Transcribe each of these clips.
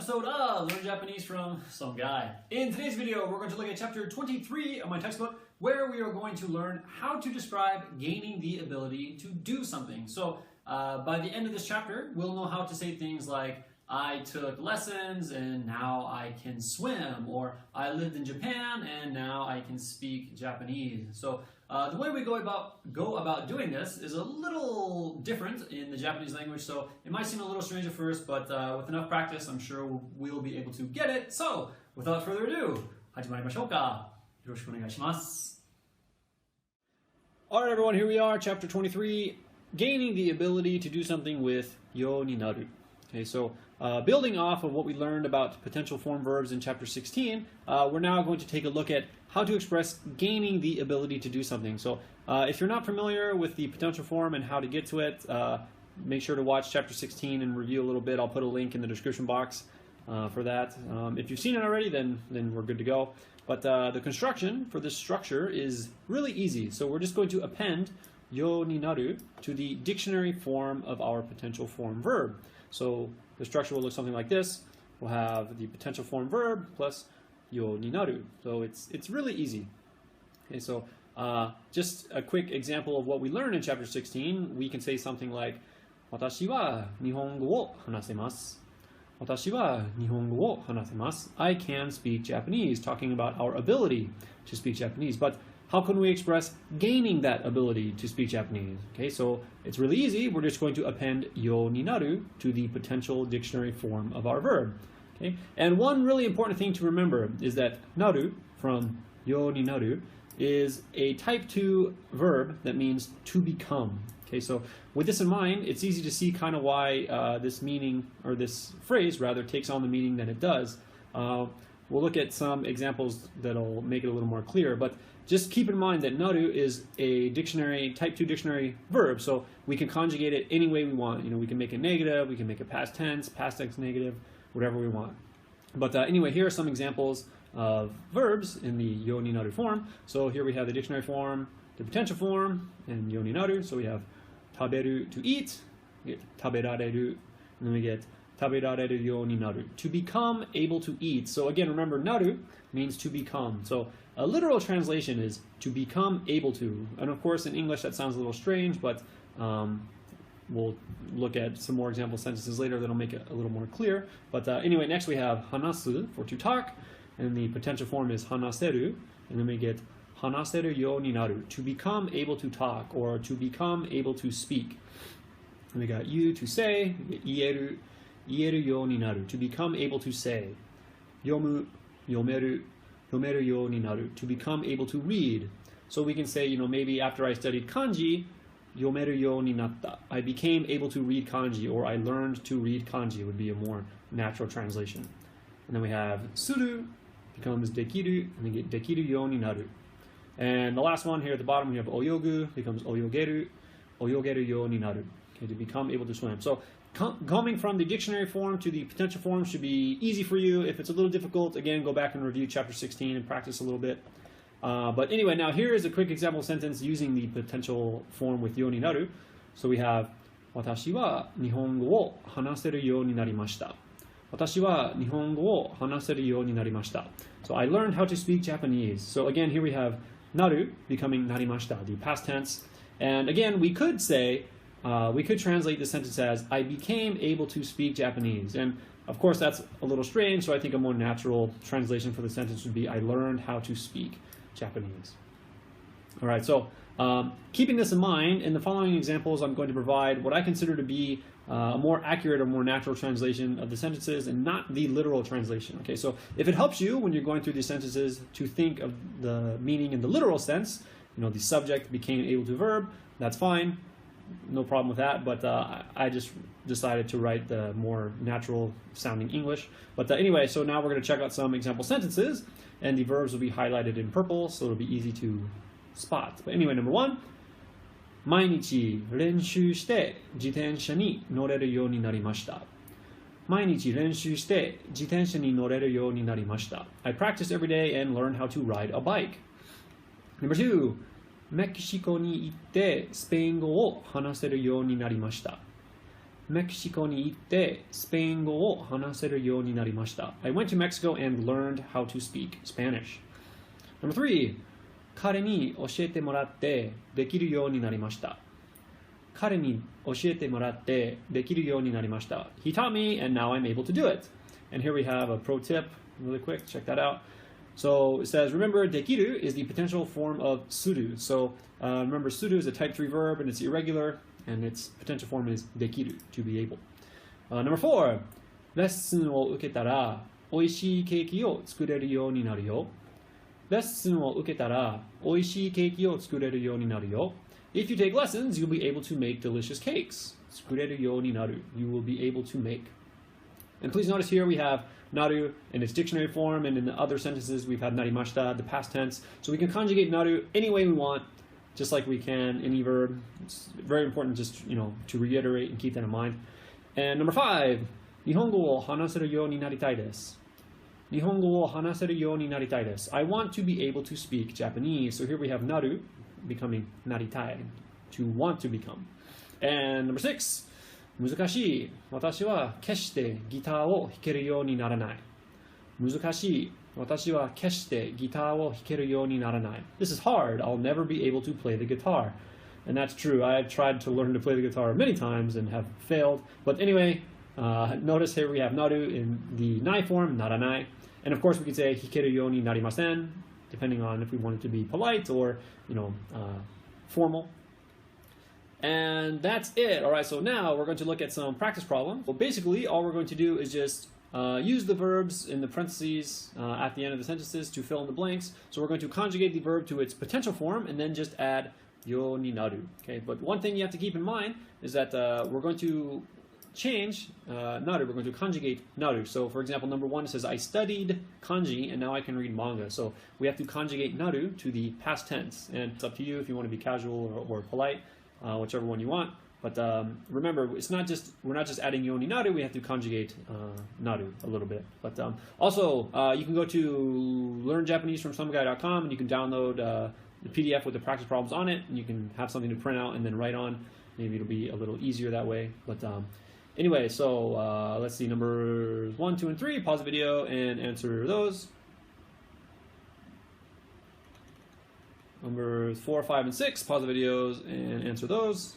episode of Learn Japanese from Some Guy. In today's video, we're going to look at chapter 23 of my textbook, where we are going to learn how to describe gaining the ability to do something. So by the end of this chapter, we'll know how to say things like, I took lessons and now I can swim, or I lived in Japan and now I can speak Japanese. So the way we go about doing this is a little different in the Japanese language, so it might seem a little strange at first, but with enough practice, I'm sure we'll be able to get it. So without further ado, 始まりましょうか。よろしくお願いします。Alright everyone, here we are, chapter 23, gaining the ability to do something with yo ni naru. Okay, so building off of what we learned about potential form verbs in chapter 16, we're now going to take a look at how to express gaining the ability to do something. So if you're not familiar with the potential form and how to get to it, make sure to watch chapter 16 and review a little bit. I'll put a link in the description box for that. If you've seen it already, then we're good to go. But the construction for this structure is really easy. So we're just going to append yo ni naru to the dictionary form of our potential form verb. So the structure will look something like this. We'll have the potential form verb plus yo ni naru. So it's really easy. Okay, so just a quick example of what we learned in chapter 16. We can say something like, 私は日本語を話せます。私は日本語を話せます。I can speak Japanese, talking about our ability to speak Japanese. But how can we express gaining that ability to speak Japanese? Okay, so it's really easy. We're just going to append yo ni naru to the potential dictionary form of our verb. Okay, and one really important thing to remember is that naru from yo ni naru is a type 2 verb that means to become. Okay, so with this in mind, it's easy to see kind of why this meaning, or this phrase rather, takes on the meaning that it does. We'll look at some examples that'll make it a little more clear, but just keep in mind that naru is a dictionary, type 2 dictionary verb, so we can conjugate it any way we want. You know, we can make it negative, we can make it past tense, past tense negative, whatever we want. But anyway, here are some examples of verbs in the yo ni naru form. So here we have the dictionary form, the potential form, and yo ni naru. So we have taberu, to eat, we get taberareru, and then we get taberareru yo ni naru, to become able to eat. So again, remember, naru means to become. So a literal translation is to become able to. And of course, in English, that sounds a little strange, but we'll look at some more example sentences later that'll make it a little more clear. But anyway, next we have hanasu, for to talk, and the potential form is hanaseru, and then we get hanaseru yo ni naru, to become able to talk, or to become able to speak. And we got you, to say, we get ieru, ieru yo ni naru, to become able to say. Yomu, yomeru, yomeru yo ni naru, to become able to read. So we can say, you know, maybe after I studied kanji, yomeru yo ni natta, I became able to read kanji, or I learned to read kanji would be a more natural translation. And then we have suru, becomes dekiru, and we get dekiru yo ni naru. And the last one here at the bottom, we have oyogu, becomes oyogeru, oyogeru yo ni naru, okay, to become able to swim. So coming from the dictionary form to the potential form should be easy for you. If it's a little difficult, again, go back and review chapter 16 and practice a little bit. But anyway, now here is a quick example sentence using the potential form with yo ni naru. So we have, 私は日本語を話せるようになりました。私は日本語を話せるようになりました。So I learned how to speak Japanese. So again, here we have naru becoming narimashita, the past tense. And again, we could say, we could translate the sentence as, I became able to speak Japanese. And of course, that's a little strange, so I think a more natural translation for the sentence would be, I learned how to speak Japanese. All right, so keeping this in mind, in the following examples, I'm going to provide what I consider to be a more accurate or more natural translation of the sentences and not the literal translation. Okay, so if it helps you when you're going through these sentences to think of the meaning in the literal sense, you know, the subject became able to verb, that's fine. No problem with that, but I just decided to write the more natural sounding English. But anyway, so now we're going to check out some example sentences, and the verbs will be highlighted in purple, so it'll be easy to spot. But anyway, number one, 毎日練習して自転車に乗れるようになりました。毎日練習して自転車に乗れるようになりました。I practice every day and learn how to ride a bike. Number two, メキシコに行ってスペイン語を話せるようになりました。メキシコに行ってスペイン語を話せるようになりました。I went to Mexico and learned how to speak Spanish. Number 3. 彼に教えてもらってできるようになりました。彼に教えてもらってできるようになりました。He taught me and now I'm able to do it. And here we have a pro tip, really quick, check that out. So it says, remember, dekiru is the potential form of suru. So remember, suru is a type 3 verb and it's irregular, and its potential form is dekiru, to be able. Number 4, レッスンを受けたら美味しいケーキを作れるようになるよ。レッスンを受けたら美味しいケーキを作れるようになるよ。If you take lessons, you'll be able to make delicious cakes. 作れるようになる. You will be able to make. And please notice here we have naru in its dictionary form, and in the other sentences we've had narimashita, the past tense. So we can conjugate naru any way we want, just like we can any verb. It's very important just, to reiterate and keep that in mind. And number 5, 日本語を話せるようになりたいです。日本語を話せるようになりたいです。I want to be able to speak Japanese. So here we have naru becoming naritai, to want to become. And number 6, 難しい。私は決してギターを弾けるようにならない。難しい。私は決してギターを弾けるようにならない。This is hard. I'll never be able to play the guitar. And that's true. I've tried to learn to play the guitar many times and have failed. But anyway, notice here we have naru in the nai form, naranai. And of course we could say hikeru yo ni narimasen, depending on if we want it to be polite or, formal. And that's it. All right, so now we're going to look at some practice problems. Well, basically, all we're going to do is just use the verbs in the parentheses at the end of the sentences to fill in the blanks. So we're going to conjugate the verb to its potential form and then just add yo ni naru. Okay, but one thing you have to keep in mind is that we're going to change naru. We're going to conjugate naru. So, for example, number 1 says, I studied kanji and now I can read manga. So we have to conjugate naru to the past tense. And it's up to you if you want to be casual or polite. Whichever one you want, but remember, we're not just adding yo ni naru. We have to conjugate naru a little bit. But also, you can go to learnjapanesefromsomeguy.com and you can download the PDF with the practice problems on it, and you can have something to print out and then write on. Maybe it'll be a little easier that way. But anyway, so let's see, numbers 1, 2, and 3. Pause the video and answer those. Numbers 4, 5, and 6, pause the videos and answer those.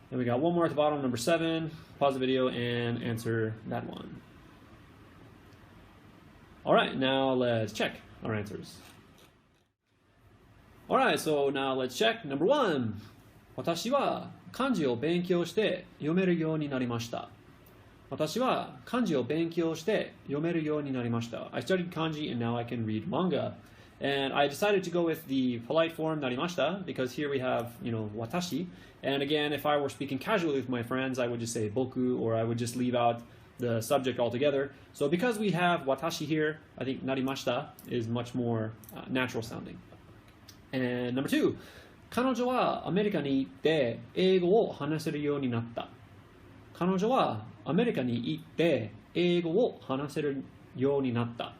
Then we got one more at the bottom, number 7, pause the video and answer that one. All right, now let's check our answers. All right, so now let's check. Number 1, 私は漢字を勉強して読めるようになりました。私は漢字を勉強して読めるようになりました。I studied kanji and now I can read manga. And I decided to go with the polite form, narimashita, because here we have, watashi. And again, if I were speaking casually with my friends, I would just say boku, or I would just leave out the subject altogether. So because we have watashi here, I think narimashita is much more natural sounding. And number 2, 彼女はアメリカに行って英語を話せるようになった。彼女はアメリカに行って英語を話せるようになった。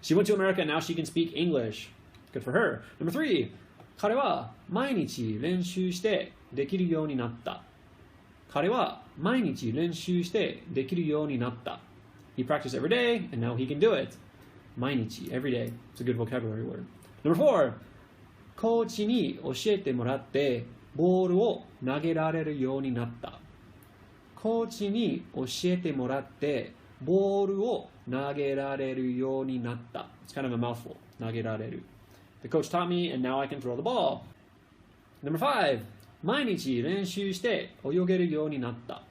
She went to America and now she can speak English. Good for her. Number 3, 彼は毎日練習してできるようになった。彼は毎日練習してできるようになった。He practiced every day and now he can do it. 毎日, every day. It's a good vocabulary word. Number 4, コーチに教えてもらってボールを投げられるようになった。コーチに教えてもらってボールを投げられるようになった。It's kind of a mouthful. 投げられる. The coach taught me and now I can throw the ball. Number 5, 毎日練習して泳げるようになった。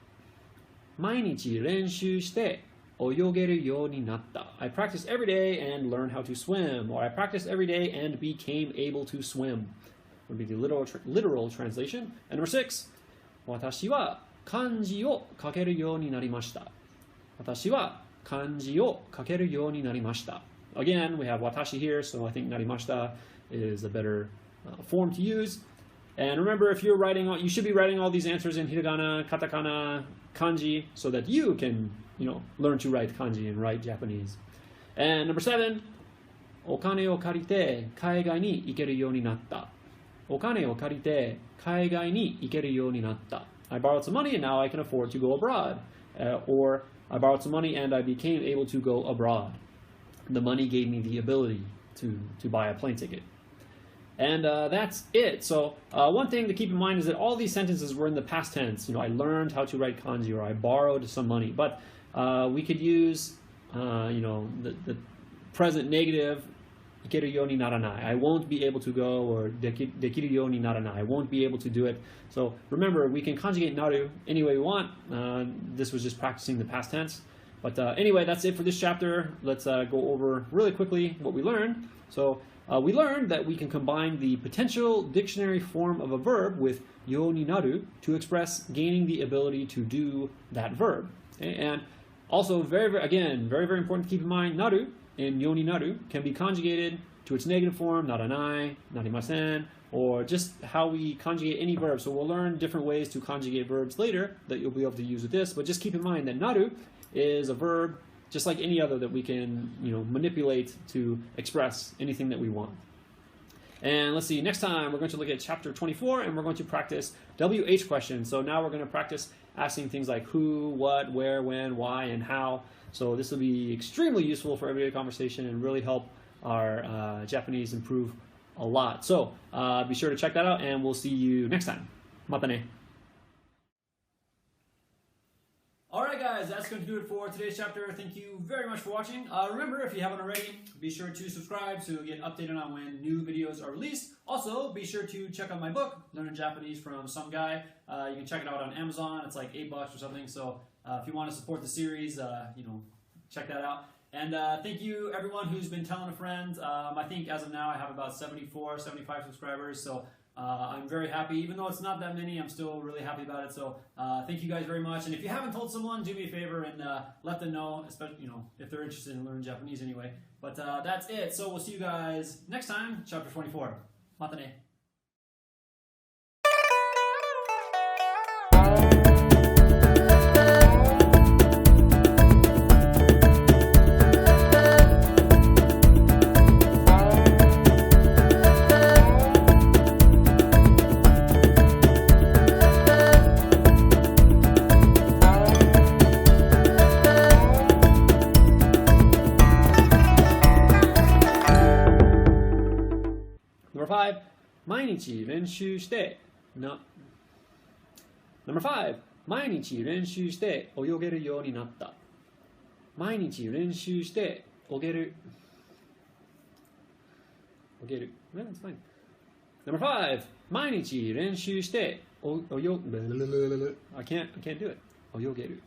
毎日練習して泳げるようになった。I practiced every day and learned how to swim. Or I practiced every day and became able to swim. Would be the literal translation. And number 6, 私は漢字を書けるようになりました。私は漢字を書けるようになりました。Again, we have watashi here, so I think narimashita is a better form to use. And remember, if you're writing, you should be writing all these answers in hiragana, katakana, kanji, so that you can, learn to write kanji and write Japanese. And number 7, お金を借りて海外に行けるようになった。お金を借りて海外に行けるようになった。I borrowed some money and now I can afford to go abroad. Or I borrowed some money and I became able to go abroad. The money gave me the ability to buy a plane ticket. And that's it. So one thing to keep in mind is that all these sentences were in the past tense. I learned how to write kanji, or I borrowed some money. But we could use, the present negative, ikeru you ni naranai. I won't be able to go, or dekiru you ni naranai. I won't be able to do it. So remember, we can conjugate naru any way we want. This was just practicing the past tense. But anyway, that's it for this chapter. Let's go over really quickly what we learned. So we learned that we can combine the potential dictionary form of a verb with yo ni naru to express gaining the ability to do that verb. Okay? And also, very, very important to keep in mind, naru in yo ni naru can be conjugated to its negative form, naranai, narimasen, or just how we conjugate any verb. So we'll learn different ways to conjugate verbs later that you'll be able to use with this. But just keep in mind that naru is a verb just like any other that we can, manipulate to express anything that we want. And let's see, next time we're going to look at chapter 24 and we're going to practice WH questions. So now we're going to practice asking things like who, what, where, when, why, and how. So this will be extremely useful for everyday conversation and really help our Japanese improve a lot. So be sure to check that out and we'll see you next time. Mata ne. Alright guys, that's going to do it for today's chapter. Thank you very much for watching. Remember, if you haven't already, be sure to subscribe to get updated on when new videos are released. Also, be sure to check out my book, Learning Japanese from Some Guy. You can check it out on Amazon. It's like $8 or something. So if you want to support the series, check that out. And thank you everyone who's been telling a friend. I think as of now I have about 74, 75 subscribers. So I'm very happy. Even though it's not that many, I'm still really happy about it. So thank you guys very much. And if you haven't told someone, do me a favor and let them know, especially if they're interested in learning Japanese anyway. But that's it. So we'll see you guys next time, chapter 24. Mata ne. Number 5, 毎日練習してな。Number 5, 毎日練習して泳げるようになった。毎日練習して泳げる。Yeah, that's fine. Number 5, 毎日練習してI can't do it. 泳げる。